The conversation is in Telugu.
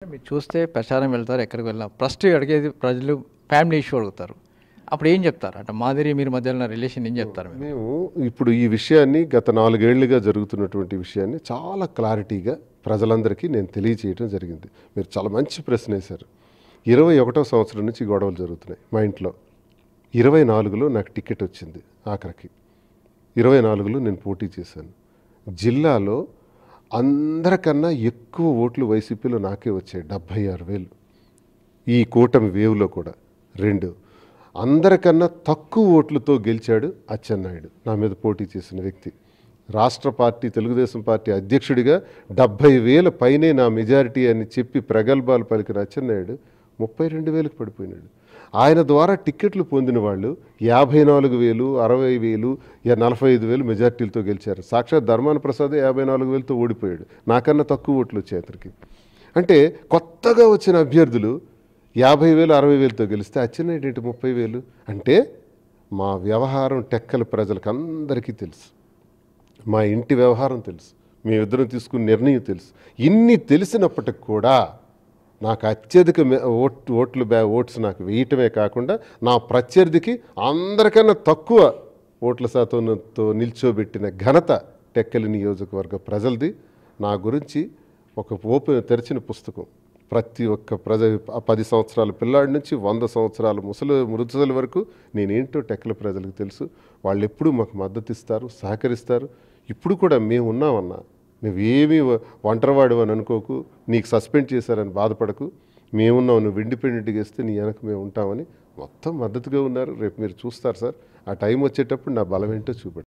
మీరు చూస్తే ప్రచారం వెళ్తారు, ఎక్కడికి వెళ్ళినా ఫస్ట్ అడిగేది ప్రజలు ఫ్యామిలీ ఇష్యూ అడుగుతారు. అప్పుడు ఏం చెప్తారు? అంటే మాదిరి మీరు మధ్యలో ఉన్న రిలేషన్ ఏం చెప్తారు మీరు? మేము ఇప్పుడు ఈ విషయాన్ని గత 4 ఏళ్లుగా జరుగుతున్నటువంటి విషయాన్ని చాలా క్లారిటీగా ప్రజలందరికీ నేను తెలియచేయడం జరిగింది. మీరు చాలా మంచి ప్రశ్న వేశారు. 21వ సంవత్సరం నుంచి గొడవలు జరుగుతున్నాయి మా ఇంట్లో. 24లో నాకు టికెట్ వచ్చింది ఆఖరికి. 24లో నేను పోటీ చేశాను. జిల్లాలో అందరికన్నా ఎక్కువ ఓట్లు వైసీపీలో నాకే వచ్చాయి, 76,000. ఈ కూటమి వేవ్లో కూడా 2. అందరికన్నా తక్కువ ఓట్లతో గెలిచాడు అచ్చెన్నాయుడు, నా మీద పోటీ చేసిన వ్యక్తి. రాష్ట్ర పార్టీ తెలుగుదేశం పార్టీ అధ్యక్షుడిగా 70,000 పైనే నా మెజారిటీ అని చెప్పి ప్రగల్భాలు పలికిన అచ్చెన్నాయుడు 32,000కి పడిపోయినాడు. ఆయన ద్వారా టిక్కెట్లు పొందిన వాళ్ళు 54,000, 60,000, 45,000 మెజార్టీలతో గెలిచారు. సాక్షాత్ ధర్మాన ప్రసాద్ 54,000తో ఓడిపోయాడు. నాకన్నా తక్కువ ఓట్లు వచ్చాయి అతనికి. అంటే కొత్తగా వచ్చిన అభ్యర్థులు 50,000, 60,000తో గెలిస్తే అచ్చెన్నాయుడు ఏంటి 30,000? అంటే మా వ్యవహారం టెక్కల ప్రజలకు అందరికీ తెలుసు. మా ఇంటి వ్యవహారం తెలుసు. మేమిద్దరం తీసుకున్న నిర్ణయం తెలుసు. ఇన్ని తెలిసినప్పటికి కూడా నాకు అత్యధిక ఓట్స్ నాకు వేయటమే కాకుండా నా ప్రత్యర్థికి అందరికన్నా తక్కువ ఓట్ల శాతంతో నిల్చోబెట్టిన ఘనత టెక్కలి నియోజకవర్గ ప్రజలది. నా గురించి ఒక తెరిచిన పుస్తకం. ప్రతి ఒక్క 10 సంవత్సరాల పిల్లాడి నుంచి 100 సంవత్సరాల మృతుల వరకు నేనేంటో టెక్కల ప్రజలకు తెలుసు. వాళ్ళు ఎప్పుడూ మాకు మద్దతు ఇస్తారు, సహకరిస్తారు. ఇప్పుడు కూడా మేము ఉన్నామన్నా, నువ్వేమీ ఒంటరివాడు అని అనుకోకు, నీకు సస్పెండ్ చేశారని బాధపడకు, మేమున్నావు, నువ్వు ఇండిపెండెంట్గా ఇస్తే నీ వెనక మేము ఉంటామని మొత్తం మద్దతుగా ఉన్నారు. రేపు మీరు చూస్తారు సార్, ఆ టైం వచ్చేటప్పుడు నా బలం ఏంటో చూపెట్టారు.